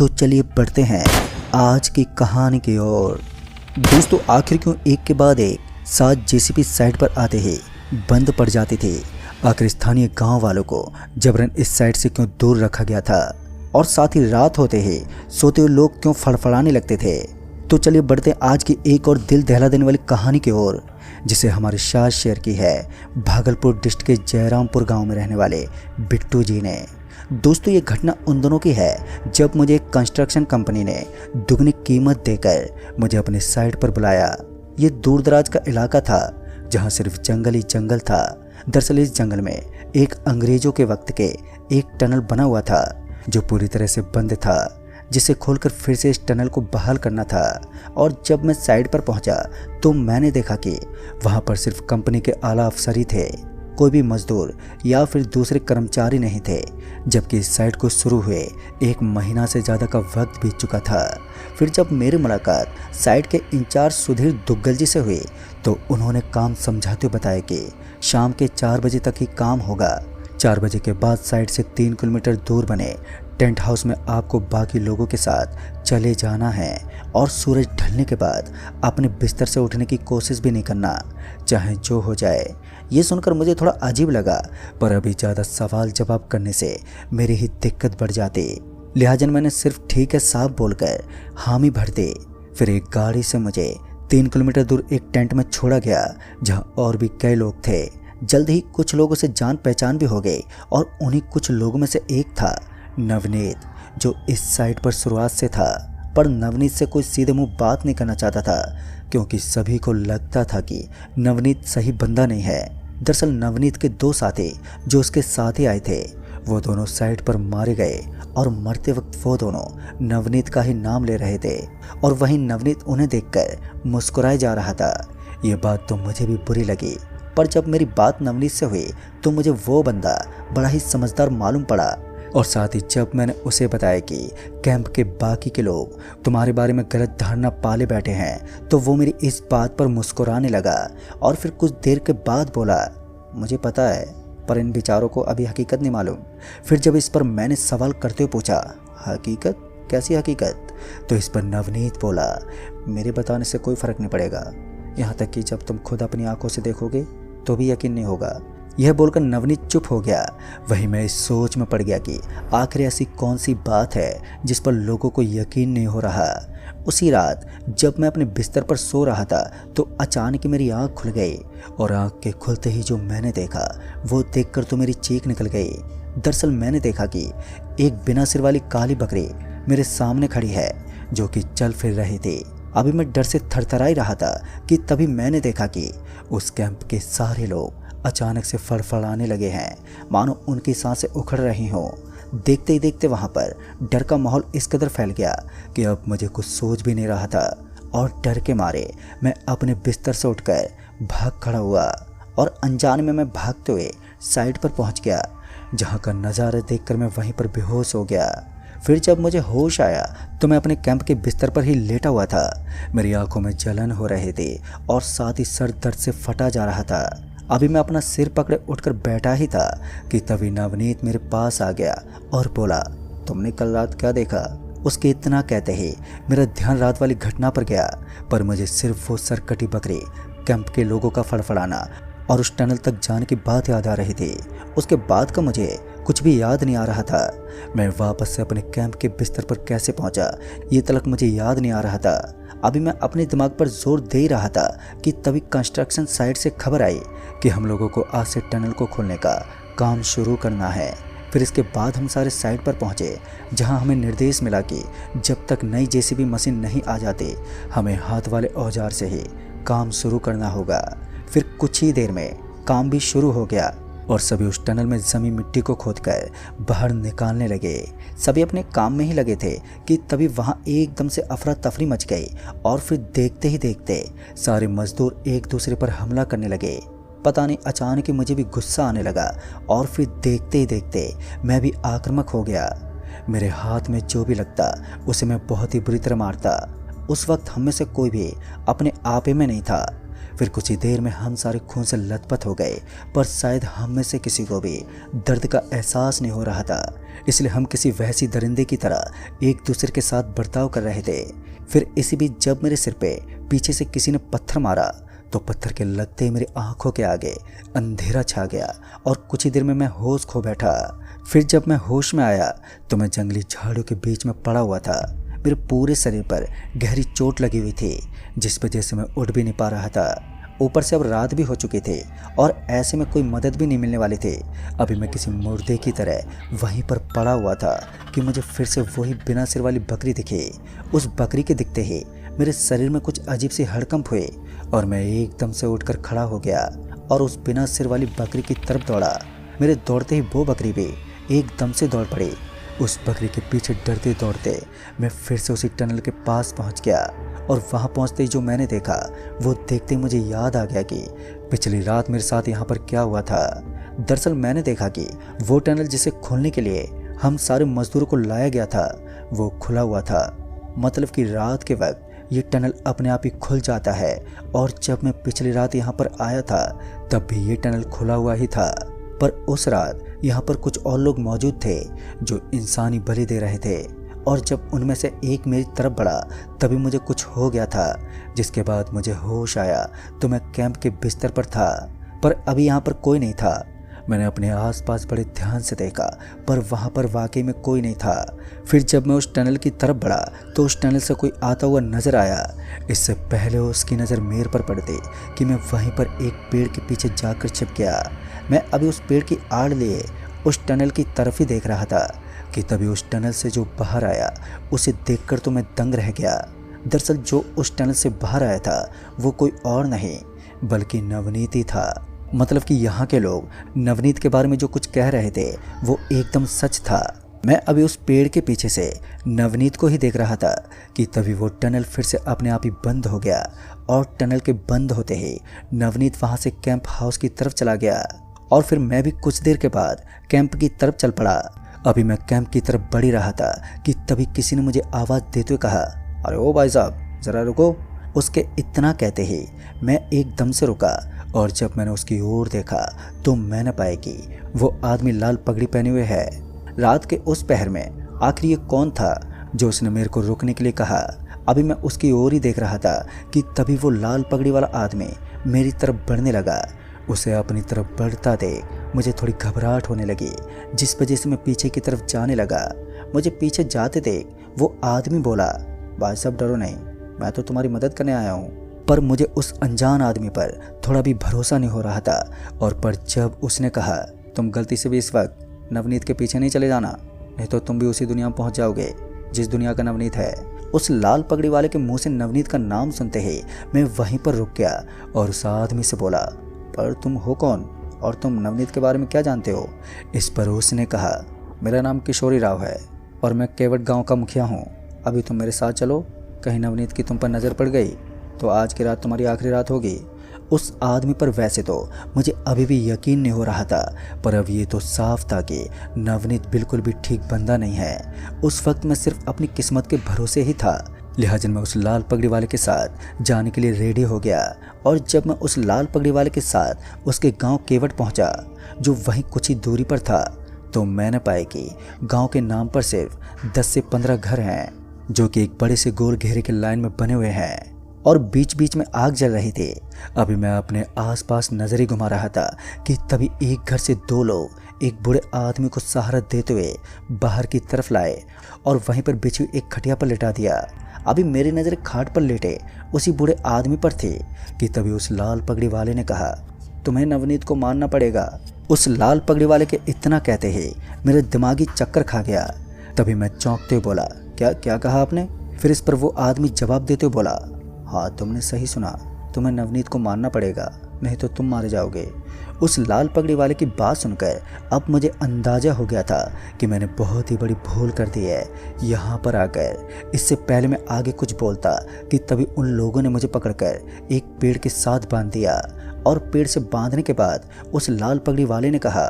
तो चलिए बढ़ते हैं आज की कहानी की ओर। दोस्तों, आखिर क्यों एक के बाद एक 7 जेसीबी साइट पर आते ही बंद पड़ जाती थी? आखिर स्थानीय गांव वालों को जबरन इस साइट से क्यों दूर रखा गया था? और साथ ही रात होते ही सोते हुए लोग क्यों फड़फड़ाने लगते थे? तो चलिए बढ़ते आज की एक और दिल दहला देने वाली कहानी की ओर, जिसे हमारे साथ शेयर की है भागलपुर डिस्ट्रिक्ट के जयरामपुर गांव में रहने वाले बिट्टू जी ने। दोस्तों, ये घटना उन दिनों की है जब मुझे एक कंस्ट्रक्शन कंपनी ने दुगनी कीमत देकर मुझे अपने साइट पर बुलाया। ये दूर दराज का इलाका था जहां सिर्फ जंगल ही जंगल था। दरअसल इस जंगल में एक अंग्रेजों के वक्त के एक टनल बना हुआ था जो पूरी तरह से बंद था, जिसे खोलकर फिर से इस टनल को बहाल करना था। और जब मैं साइट पर पहुंचा तो मैंने देखा कि वहां पर सिर्फ कंपनी के आला अफसर ही थे, कोई भी मजदूर या फिर दूसरे कर्मचारी नहीं थे। जबकि इस साइट को शुरू हुए 1 महीना से ज़्यादा का वक्त बीत चुका था। फिर जब मेरी मुलाकात साइट के इंचार्ज सुधीर दुग्गल जी से हुई तो उन्होंने काम समझाते हुए बताया कि शाम के 4 बजे तक ही काम होगा। 4 बजे के बाद साइट से 3 किलोमीटर दूर बने टेंट हाउस में आपको बाकी लोगों के साथ चले जाना है और सूरज ढलने के बाद अपने बिस्तर से उठने की कोशिश भी नहीं करना, चाहे जो हो जाए। ये सुनकर मुझे थोड़ा अजीब लगा, पर अभी ज़्यादा सवाल जवाब करने से मेरी ही दिक्कत बढ़ जाती। लिहाजा मैंने सिर्फ ठीक है साहब बोलकर हामी भर दी। फिर एक गाड़ी से मुझे 3 किलोमीटर दूर एक टेंट में छोड़ा गया जहाँ और भी कई लोग थे। जल्द ही कुछ लोगों से जान पहचान भी हो गई और उन्हीं कुछ लोगों में से एक था नवनीत, जो इस साइट पर शुरुआत से था। पर नवनीत से कोई सीधे मुंह बात नहीं करना चाहता था, क्योंकि सभी को लगता था कि नवनीत सही बंदा नहीं है। दरअसल नवनीत के 2 साथी जो उसके साथ ही आए थे, वो दोनों साइट पर मारे गए और मरते वक्त वो दोनों नवनीत का ही नाम ले रहे थे। और वहीं नवनीत उन्हें देखकर मुस्कुराए जा रहा था। ये बात तो मुझे भी बुरी लगी, पर जब मेरी बात नवनीत से हुई तो मुझे वो बंदा बड़ा ही समझदार मालूम पड़ा। और साथ ही जब मैंने उसे बताया कि कैंप के बाकी के लोग तुम्हारे बारे में गलत धारणा पाले बैठे हैं, तो वो मेरी इस बात पर मुस्कुराने लगा और फिर कुछ देर के बाद बोला, मुझे पता है, पर इन बेचारों को अभी हकीकत नहीं मालूम। फिर जब इस पर मैंने सवाल करते हुए पूछा, हकीकत? कैसी हकीकत? तो इस पर नवनीत बोला, मेरे बताने से कोई फ़र्क नहीं पड़ेगा, यहाँ तक कि जब तुम खुद अपनी आंखों से देखोगे तो भी यकीन नहीं होगा। यह बोलकर नवनीत चुप हो गया। वहीं मैं इस सोच में पड़ गया कि आखिर ऐसी कौन सी बात है जिस पर लोगों को यकीन नहीं हो रहा। उसी रात जब मैं अपने बिस्तर पर सो रहा था तो अचानक मेरी आंख खुल गई और आंख के खुलते ही जो मैंने देखा वो देखकर तो मेरी चीख निकल गई। दरअसल मैंने देखा कि एक बिना सिर वाली काली बकरी मेरे सामने खड़ी है जो कि चल फिर रही थी। अभी मैं डर से थरथराई रहा था कि तभी मैंने देखा कि उस कैंप के सारे लोग अचानक से फड़फड़ाने लगे हैं, मानो उनकी सांसें उखड़ रही हों। देखते ही देखते वहाँ पर डर का माहौल इस कदर फैल गया कि अब मुझे कुछ सोच भी नहीं रहा था। और डर के मारे मैं अपने बिस्तर से उठकर भाग खड़ा हुआ और अनजाने में मैं भागते हुए साइड पर पहुँच गया, जहाँ का नज़ारा देखकर मैं वहीं पर बेहोश हो गया। फिर जब मुझे होश आया तो मैं अपने कैंप के बिस्तर पर ही लेटा हुआ था। मेरी आंखों में जलन हो रही थी और साथ ही सर दर्द से फटा जा रहा था। अभी मैं अपना सिर पकड़े उठकर बैठा ही था कि तभी नवनीत मेरे पास आ गया और बोला, तुमने कल रात क्या देखा? उसके इतना कहते ही मेरा ध्यान रात वाली घटना पर गया, पर मुझे सिर्फ वो सरकटी बकरी, कैंप के लोगों का फड़फड़ाना और उस टनल तक जाने की बात याद आ रही थी। उसके बाद का मुझे कुछ भी याद नहीं आ रहा था। मैं वापस से अपने कैंप के बिस्तर पर कैसे पहुंचा ये तलक मुझे याद नहीं आ रहा था। अभी मैं अपने दिमाग पर जोर दे रहा था कि तभी कंस्ट्रक्शन साइट से खबर आई कि हम लोगों को आज से टनल को खोलने का काम शुरू करना है। फिर इसके बाद हम सारे साइट पर पहुंचे, जहां हमें निर्देश मिला कि जब तक नई जेसीबी मशीन नहीं आ जाती हमें हाथ वाले औजार से ही काम शुरू करना होगा। फिर कुछ ही देर में काम भी शुरू हो गया और सभी उस टनल में जमी मिट्टी को खोदकर बाहर निकालने लगे। सभी अपने काम में ही लगे थे कि तभी वहां एकदम से अफरा तफरी मच गई और फिर देखते ही देखते सारे मजदूर एक दूसरे पर हमला करने लगे। पता नहीं अचानक ही मुझे भी गुस्सा आने लगा और फिर देखते ही देखते मैं भी आक्रामक हो गया। मेरे हाथ में जो भी लगता उसे मैं बहुत ही बुरी तरह मारता। उस वक्त हम में से कोई भी अपने आपे में नहीं था। फिर कुछ ही देर में हम सारे खून से लथपथ हो गए, पर शायद हम में से किसी को भी दर्द का एहसास नहीं हो रहा था, इसलिए हम किसी वहशी दरिंदे की तरह एक दूसरे के साथ बर्ताव कर रहे थे। फिर इसी बीच जब मेरे सिर पे पीछे से किसी ने पत्थर मारा तो पत्थर के लगते ही मेरी आंखों के आगे अंधेरा छा गया और कुछ ही देर में मैं होश खो बैठा। फिर जब मैं होश में आया तो मैं जंगली झाड़ियों के बीच में पड़ा हुआ था। मेरे पूरे शरीर पर गहरी चोट लगी हुई थी, जिस वजह से मैं उठ भी नहीं पा रहा था। ऊपर से अब रात भी हो चुकी थी और ऐसे में कोई मदद भी नहीं मिलने वाली थी। अभी मैं किसी मुर्दे की तरह वहीं पर पड़ा हुआ था कि मुझे फिर से वही बिना सिर वाली बकरी दिखी। उस बकरी के दिखते ही मेरे शरीर में कुछ अजीब सी हड़कंप हुई और मैं एकदम से उठकर खड़ा हो गया और उस बिना सिर वाली बकरी की तरफ दौड़ा। मेरे दौड़ते ही वो बकरी भी एकदम से दौड़ पड़ी। उस बकरी के पीछे डरते दौड़ते मैं फिर से उसी टनल के पास पहुंच गया और वहां पहुंचते ही जो मैंने देखा वो देखते ही मुझे याद आ गया कि पिछली रात मेरे साथ यहाँ पर क्या हुआ था। दरअसल मैंने देखा कि वो टनल जिसे खोलने के लिए हम सारे मजदूरों को लाया गया था वो खुला हुआ था। मतलब कि रात के वक्त ये टनल अपने आप ही खुल जाता है और जब मैं पिछली रात यहाँ पर आया था तब भी ये टनल खुला हुआ ही था। पर उस रात यहाँ पर कुछ और लोग मौजूद थे जो इंसानी बलि दे रहे थे और जब उनमें से एक मेरी तरफ बढ़ा तभी मुझे कुछ हो गया था, जिसके बाद मुझे होश आया तो मैं कैंप के बिस्तर पर था, पर अभी यहाँ पर कोई नहीं था। मैंने अपने आसपास बड़े ध्यान से देखा पर वहाँ पर वाकई में कोई नहीं था। फिर जब मैं उस टनल की तरफ बढ़ा तो उस टनल से कोई आता हुआ नजर आया। इससे पहले उसकी नज़र मेरे पर पड़ती कि मैं वहीं पर एक पेड़ के पीछे जाकर छिप गया। मैं अभी उस पेड़ की आड़ लिए उस टनल की तरफ ही देख रहा था कि तभी उस टनल से जो बाहर आया उसे देखकर तो मैं दंग रह गया। दरअसल जो उस टनल से बाहर आया था वो कोई और नहीं बल्कि नवनीत ही था। मतलब कि यहाँ के लोग नवनीत के बारे में जो कुछ कह रहे थे वो एकदम सच था। मैं अभी उस पेड़ के पीछे से नवनीत को ही देख रहा था कि तभी वो टनल फिर से अपने आप ही बंद हो गया और टनल के बंद होते ही नवनीत वहाँ से कैंप हाउस की तरफ चला गया और फिर मैं भी कुछ देर के बाद कैंप की तरफ चल पड़ा। अभी मैं कैंप की तरफ बढ़ ही रहा था कि तभी किसी ने मुझे आवाज़ देते हुए कहा, अरे ओ भाई साहब ज़रा रुको। उसके इतना कहते ही मैं एकदम से रुका और जब मैंने उसकी ओर देखा तो मैंने पाया कि वो आदमी लाल पगड़ी पहने हुए है। रात के उस पहर में आखिर ये कौन था जो उसने मेरे को रुकने के लिए कहा। अभी मैं उसकी ओर ही देख रहा था कि तभी वो लाल पगड़ी वाला आदमी मेरी तरफ बढ़ने लगा। उसे अपनी तरफ बढ़ता देख मुझे थोड़ी घबराहट होने लगी, जिस वजह से मैं पीछे की तरफ जाने लगा। मुझे पीछे जाते देख वो आदमी बोला, भाई साहब डरो नहीं, मैं तो तुम्हारी मदद करने आया हूँ। पर मुझे उस अनजान आदमी पर थोड़ा भी भरोसा नहीं हो रहा था। और पर जब उसने कहा, तुम गलती से भी इस वक्त नवनीत के पीछे नहीं चले जाना, नहीं तो तुम भी उसी दुनिया में पहुंच जाओगे जिस दुनिया का नवनीत है। उस लाल पगड़ी वाले के मुंह से नवनीत का नाम सुनते ही मैं वहीं पर रुक गया और उस आदमी से बोला, पर तुम हो कौन और तुम नवनीत के बारे में क्या जानते हो। इस पर उसने कहा, मेरा नाम किशोरी राव है और मैं केवट गाँव का मुखिया हूँ। अभी तुम मेरे साथ चलो, कहीं नवनीत की तुम पर नज़र पड़ गई तो आज की रात तुम्हारी आखिरी रात होगी। उस आदमी पर वैसे तो मुझे अभी भी यकीन नहीं हो रहा था, पर अब ये तो साफ था कि नवनीत बिल्कुल भी ठीक बंदा नहीं है। उस वक्त मैं सिर्फ अपनी किस्मत के भरोसे ही था, लिहाजा मैं उस लाल पगड़ी वाले के साथ जाने के लिए रेडी हो गया। और जब मैं उस लाल पगड़ी वाले के साथ उसके गांव केवट पहुंचा जो वहीं कुछ ही दूरी पर था, तो मैंने पाया कि गांव के नाम पर सिर्फ 10 से 15 घर हैं जो कि एक बड़े से गोल घेरे के लाइन में बने हुए हैं और बीच बीच में आग जल रही थी। अभी मैं अपने आसपास नजरें घुमा रहा था कि तभी एक घर से 2 लोग एक बूढ़े आदमी को सहारा देते हुए बाहर की तरफ लाए और वहीं पर बिछी हुई एक खटिया पर लिटा दिया। अभी मेरी नज़र खाट पर लेटे उसी बूढ़े आदमी पर थी कि तभी उस लाल पगड़ी वाले ने कहा, तुम्हें नवनीत को मारना पड़ेगा। उस लाल पगड़ी वाले के इतना कहते ही मेरे दिमागी चक्कर खा गया। तभी मैं चौंकते हुए बोला, क्या कहा आपने। फिर इस पर वो आदमी जवाब देते हुए बोला, हाँ तुमने सही सुना, तुम्हें नवनीत को मारना पड़ेगा, नहीं तो तुम मारे जाओगे। उस लाल पगड़ी वाले की बात सुनकर अब मुझे अंदाज़ा हो गया था कि मैंने बहुत ही बड़ी भूल कर दी है यहाँ पर आकर। इससे पहले मैं आगे कुछ बोलता कि तभी उन लोगों ने मुझे पकड़कर एक पेड़ के साथ बांध दिया और पेड़ से बांधने के बाद उस लाल पगड़ी वाले ने कहा,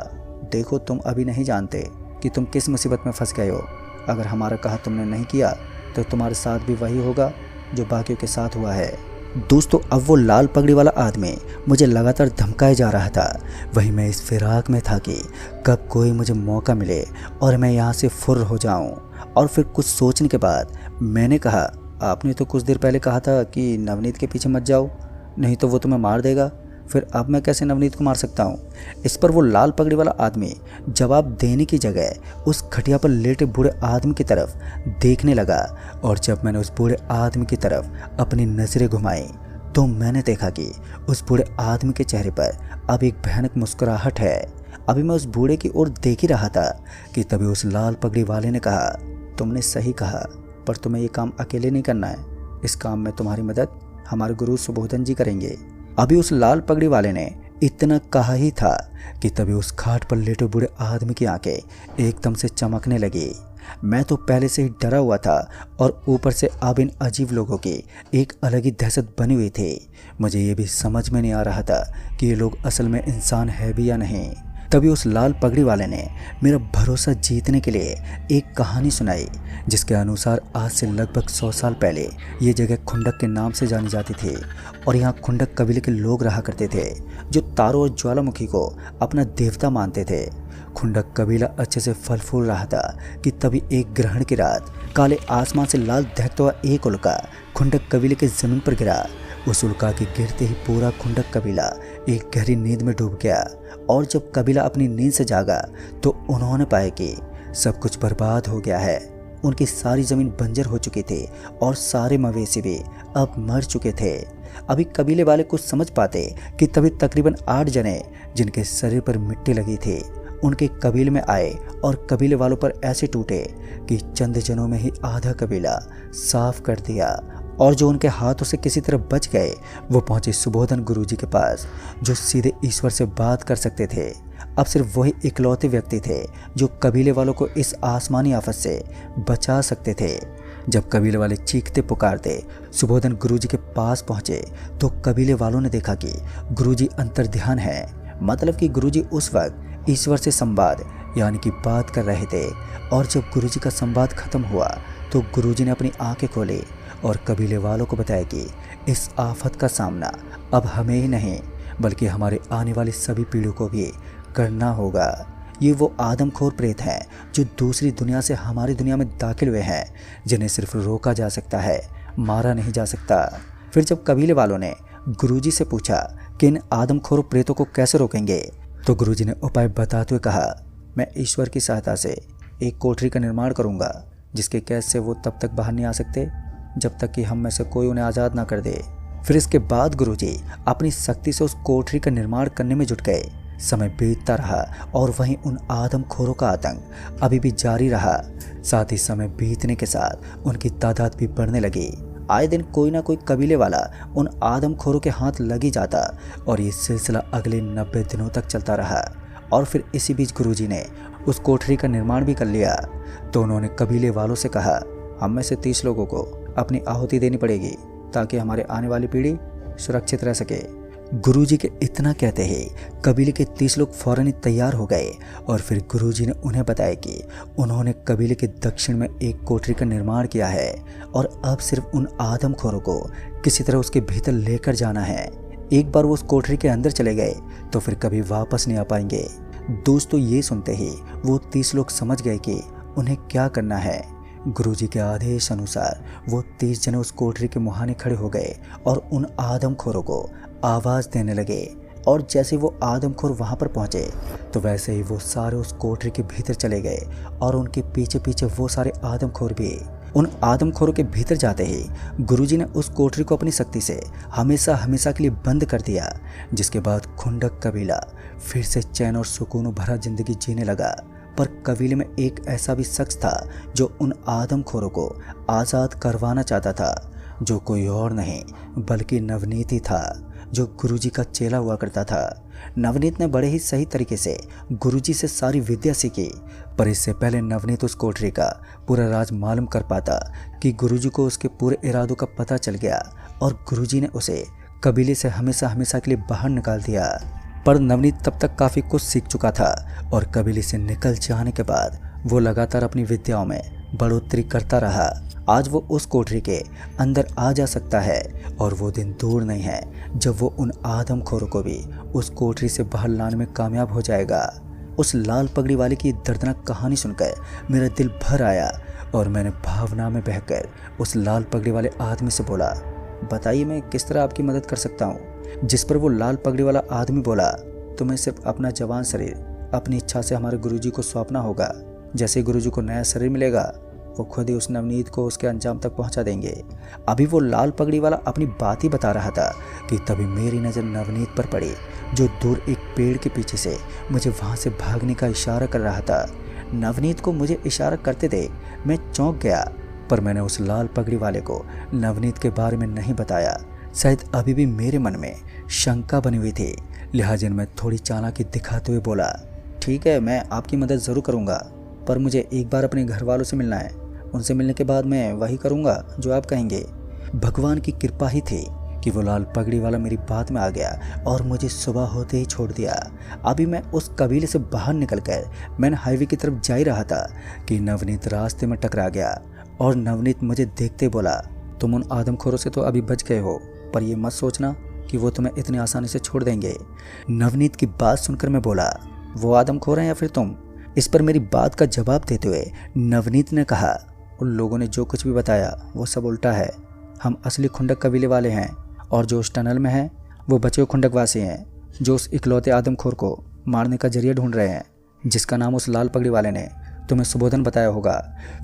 देखो तुम अभी नहीं जानते कि तुम किस मुसीबत में फंस गए हो। अगर हमारा कहा तुमने नहीं किया तो तुम्हारे साथ भी वही होगा जो बाकियों के साथ हुआ है। दोस्तों अब वो लाल पगड़ी वाला आदमी मुझे लगातार धमकाए जा रहा था। वहीं मैं इस फिराक में था कि कब कोई मुझे मौका मिले और मैं यहाँ से फुर्र हो जाऊँ। और फिर कुछ सोचने के बाद मैंने कहा, आपने तो कुछ देर पहले कहा था कि नवनीत के पीछे मत जाओ, नहीं तो वो तुम्हें मार देगा। फिर अब मैं कैसे नवनीत को मार सकता हूँ? इस पर वो लाल पगड़ी वाला आदमी जवाब देने की जगह उस खटिया पर लेटे बूढ़े आदमी की तरफ देखने लगा। और जब मैंने उस बूढ़े आदमी की तरफ अपनी नज़रें घुमाई तो मैंने देखा कि उस बूढ़े आदमी के चेहरे पर अब एक भयानक मुस्कुराहट है। अभी मैं उस बूढ़े की ओर देख ही रहा था कि तभी उस लाल पगड़ी वाले ने कहा, तुमने सही कहा, पर तुम्हें ये काम अकेले नहीं करना है। इस काम में तुम्हारी मदद हमारे गुरु सुबोधन जी करेंगे। अभी उस लाल पगड़ी वाले ने इतना कहा ही था कि तभी उस खाट पर लेटे बूढ़े आदमी की आंखें एकदम से चमकने लगी। मैं तो पहले से ही डरा हुआ था और ऊपर से अब इन अजीब लोगों की एक अलग ही दहशत बनी हुई थी। मुझे ये भी समझ में नहीं आ रहा था कि ये लोग असल में इंसान है भी या नहीं। तभी उस लाल पगड़ी वाले ने मेरा भरोसा जीतने के लिए एक कहानी सुनाई, जिसके अनुसार आज से लगभग 100 साल पहले ये जगह खुंडक के नाम से जानी जाती थी। और यहाँ खुंडक कबीले के लोग रहा करते थे जो तारों और ज्वालामुखी को अपना देवता मानते थे। खुंडक कबीला अच्छे से फल फूल रहा था कि तभी एक ग्रहण की रात काले आसमान से लाल दहकता हुआ एक उल्का खुंडक कबीले के जमीन पर गिरा। उस उल्का के गिरते ही पूरा खुंडक कबीला एक गहरी नींद में डूब गया। और जब कबीला अपनी नींद से जागा तो उन्होंने पाया कि सब कुछ बर्बाद हो गया है। उनकी सारी ज़मीन बंजर हो चुकी थी और सारे मवेशी भी अब मर चुके थे। अभी कबीले वाले कुछ समझ पाते कि तभी तकरीबन 8 जने जिनके शरीर पर मिट्टी लगी थी उनके कबीले में आए और कबीले वालों पर ऐसे टूटे कि चंद जनों में ही आधा कबीला साफ कर दिया। और जो उनके हाथों से किसी तरह बच गए वो पहुंचे सुबोधन गुरुजी के पास, जो सीधे ईश्वर से बात कर सकते थे। अब सिर्फ वही इकलौते व्यक्ति थे जो कबीले वालों को इस आसमानी आफत से बचा सकते थे। जब कबीले वाले चीखते पुकारते सुबोधन गुरुजी के पास पहुंचे तो कबीले वालों ने देखा कि गुरुजी अंतर्ध्यान है, मतलब कि गुरुजी उस वक्त ईश्वर से संवाद यानी कि बात कर रहे थे। और जब गुरुजी का संवाद खत्म हुआ तो गुरुजी ने अपनी आंखें खोली और कबीले वालों को बताया कि इस आफत का सामना अब हमें ही नहीं बल्कि हमारे आने वाली सभी पीढ़ियों को भी करना होगा। ये वो आदमखोर प्रेत हैं जो दूसरी दुनिया से हमारी दुनिया में दाखिल हुए हैं, जिन्हें सिर्फ रोका जा सकता है, मारा नहीं जा सकता। फिर जब कबीले वालों ने गुरुजी से पूछा कि इन आदमखोर प्रेतों को कैसे रोकेंगे तो गुरुजी ने उपाय बताते हुए कहा, मैं ईश्वर की सहायता से एक कोठरी का निर्माण करूंगा जिसके कैद से वो तब तक बाहर नहीं आ सकते जब तक कि हम में से कोई उन्हें आज़ाद ना कर दे। फिर इसके बाद गुरुजी अपनी शक्ति से उस कोठरी का निर्माण करने में जुट गए। समय बीतता रहा और वहीं उन आदमखोरों का आतंक अभी भी जारी रहा। साथ ही समय बीतने के साथ उनकी तादाद भी बढ़ने लगी। आए दिन कोई ना कोई कबीले वाला उन आदमखोरों के हाथ लगी जाता और ये सिलसिला अगले 90 दिनों तक चलता रहा। और फिर इसी बीच गुरुजी ने उस कोठरी का निर्माण भी कर लिया। तो उन्होंने कबीले वालों से कहा, हम में से 30 लोगों को अपनी आहुति देनी पड़ेगी ताकि हमारे आने वाली पीढ़ी सुरक्षित रह सके। गुरुजी के इतना कहते ही कबीले के 30 लोग फौरन ही तैयार हो गए। और फिर गुरुजी ने उन्हें बताया कि उन्होंने कबीले के दक्षिण में एक कोठरी का निर्माण किया है और अब सिर्फ उन आदमखोरों को किसी तरह उसके भीतर लेकर जाना है। एक बार वो उस कोठरी के अंदर चले गए तो फिर कभी वापस नहीं आ पाएंगे। दोस्तों ये सुनते ही वो 30 लोग समझ गए कि उन्हें क्या करना है। गुरुजी के आदेश अनुसार वो 30 जने उस कोठरी के मुहाने खड़े हो गए और उन आदमखोरों को आवाज़ देने लगे। और जैसे वो आदमखोर वहाँ पर पहुँचे तो वैसे ही वो सारे उस कोठरी के भीतर चले गए और उनके पीछे पीछे वो सारे आदमखोर भी। उन आदमखोरों के भीतर जाते ही गुरुजी ने उस कोठरी को अपनी शक्ति से हमेशा हमेशा के लिए बंद कर दिया, जिसके बाद खुंडक कबीला फिर से चैन और सुकून भरा जिंदगी जीने लगा। पर कबीले में एक ऐसा भी शख्स था जो उन आदमखोरों को आज़ाद करवाना चाहता था, जो कोई और नहीं बल्कि नवनीत ही था, जो गुरुजी का चेला हुआ करता था। नवनीत ने बड़े ही सही तरीके से गुरुजी से सारी विद्या सीखी, पर इससे पहले नवनीत उस कोठरी का पूरा राज मालूम कर पाता कि गुरुजी को उसके पूरे इरादों का पता चल गया और गुरुजी ने उसे कबीले से हमेशा हमेशा के लिए बाहर निकाल दिया। पर नवनीत तब तक काफ़ी कुछ सीख चुका था और कबीले से निकल जाने के बाद वो लगातार अपनी विद्याओं में बढ़ोतरी करता रहा आज वो उस कोठरी के अंदर आ जा सकता है और वो दिन दूर नहीं है जब वो उन आदमखोरों को भी उस कोठरी से बाहर लाने में कामयाब हो जाएगा। उस लाल पगड़ी वाले की दर्दनाक कहानी सुनकर मेरा दिल भर आया और मैंने भावना में बहकर उस लाल पगड़ी वाले आदमी से बोला, बताइए मैं किस तरह आपकी मदद कर सकता हूँ। जिस पर वो लाल पगड़ी वाला आदमी बोला, तुम्हें सिर्फ अपना जवान शरीर अपनी इच्छा से हमारे गुरुजी को सौंपना होगा। जैसे ही गुरुजी को नया शरीर मिलेगा वो खुद ही उस नवनीत को उसके अंजाम तक पहुंचा देंगे। अभी वो लाल पगड़ी वाला अपनी बात ही बता रहा था कि तभी मेरी नज़र नवनीत पर पड़ी, जो दूर एक पेड़ के पीछे से मुझे वहां से भागने का इशारा कर रहा था। नवनीत को मुझे इशारा करते देख मैं चौंक गया, पर मैंने उस लाल पगड़ी वाले को नवनीत के बारे में नहीं बताया। शायद अभी भी मेरे मन में शंका बनी हुई थी, लिहाजा मैं थोड़ी चालाकी दिखाते हुए बोला, ठीक है मैं आपकी मदद ज़रूर करूँगा, पर मुझे एक बार अपने घर वालों से मिलना है। उनसे मिलने के बाद मैं वही करूँगा जो आप कहेंगे। भगवान की कृपा ही थी कि वो लाल पगड़ी वाला मेरी बात में आ गया और मुझे सुबह होते ही छोड़ दिया। अभी मैं उस कबीले से बाहर निकलकर मैंने हाईवे की तरफ जा ही रहा था कि नवनीत रास्ते में टकरा गया और नवनीत मुझे देखते बोला, तुम उन आदमखोरों से तो अभी बच गए हो, पर ये मत सोचना कि वो तुम्हें इतनी आसानी से छोड़ देंगे। नवनीत की बात सुनकर मैं बोला, वो आदमखोर हैं या फिर तुम? इस पर मेरी बात का जवाब देते हुए नवनीत ने कहा, उन लोगों ने जो कुछ भी बताया वो सब उल्टा है। हम असली खुंडक कबीले वाले हैं और जो उस टनल में हैं वो बचे हुए खुंडकवासी हैं, जो उस इकलौते आदमखोर को मारने का जरिया ढूंढ रहे हैं, जिसका नाम उस लाल पगड़ी वाले ने तुम्हें सुबोधन बताया होगा।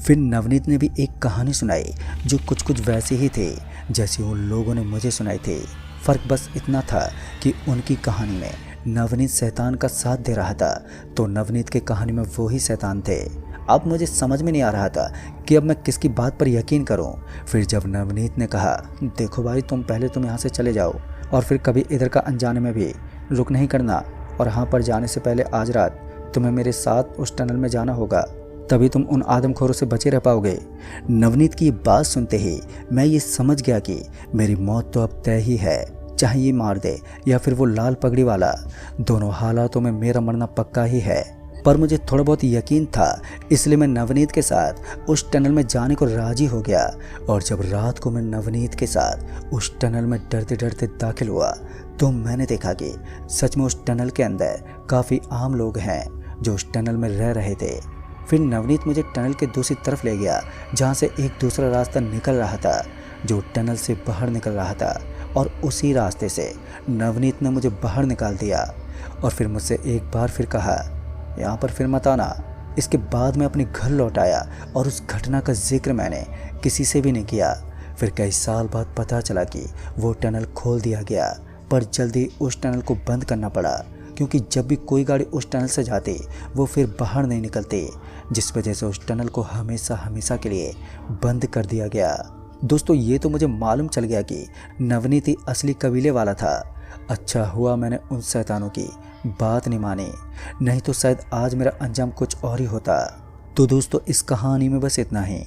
फिर नवनीत ने भी एक कहानी सुनाई जो कुछ कुछ वैसी ही थी जैसी उन लोगों ने मुझे सुनाई थी। फ़र्क बस इतना था कि उनकी कहानी में नवनीत शैतान का साथ दे रहा था, तो नवनीत की कहानी में वो ही शैतान थे। अब मुझे समझ में नहीं आ रहा था कि अब मैं किसकी बात पर यकीन करूं। फिर जब नवनीत ने कहा, देखो भाई तुम यहाँ से चले जाओ और फिर कभी इधर का अनजाने में भी रुक नहीं करना, और यहाँ पर जाने से पहले आज रात तुम्हें मेरे साथ उस टनल में जाना होगा, तभी तुम उन आदमखोरों से बचे रह पाओगे। नवनीत की बात सुनते ही मैं ये समझ गया कि मेरी मौत तो अब तय ही है, चाहे ये मार दे या फिर वो लाल पगड़ी वाला, दोनों हालातों में मेरा मरना पक्का ही है। पर मुझे थोड़ा बहुत यकीन था, इसलिए मैं नवनीत के साथ उस टनल में जाने को राजी हो गया। और जब रात को मैं नवनीत के साथ उस टनल में डरते डरते दाखिल हुआ तो मैंने देखा कि सच में उस टनल के अंदर काफ़ी आम लोग हैं जो उस टनल में रह रहे थे। फिर नवनीत मुझे टनल के दूसरी तरफ ले गया, जहाँ से एक दूसरा रास्ता निकल रहा था जो टनल से बाहर निकल रहा था, और उसी रास्ते से नवनीत ने मुझे बाहर निकाल दिया और फिर मुझसे एक बार फिर कहा, यहाँ पर फिर मत आना। इसके बाद मैं अपने घर लौट आया और उस घटना का जिक्र मैंने किसी से भी नहीं किया। फिर कई साल बाद पता चला कि वो टनल खोल दिया गया, पर जल्दी उस टनल को बंद करना पड़ा, क्योंकि जब भी कोई गाड़ी उस टनल से जाती वो फिर बाहर नहीं निकलती, जिस वजह से उस टनल को हमेशा हमेशा के लिए बंद कर दिया गया। दोस्तों ये तो मुझे मालूम चल गया कि नवनीत ही असली कबीले वाला था। अच्छा हुआ मैंने उन शैतानों की बात नहीं मानी, नहीं तो शायद आज मेरा अंजाम कुछ और ही होता। तो दोस्तों इस कहानी में बस इतना ही।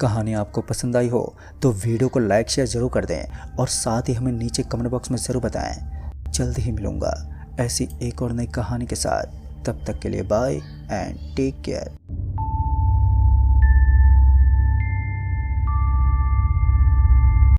कहानी आपको पसंद आई हो तो वीडियो को लाइक शेयर ज़रूर कर दें और साथ ही हमें नीचे कमेंट बॉक्स में ज़रूर बताएं। जल्द ही मिलूँगा ऐसी एक और नई कहानी के साथ, तब तक के लिए बाय एंड टेक केयर।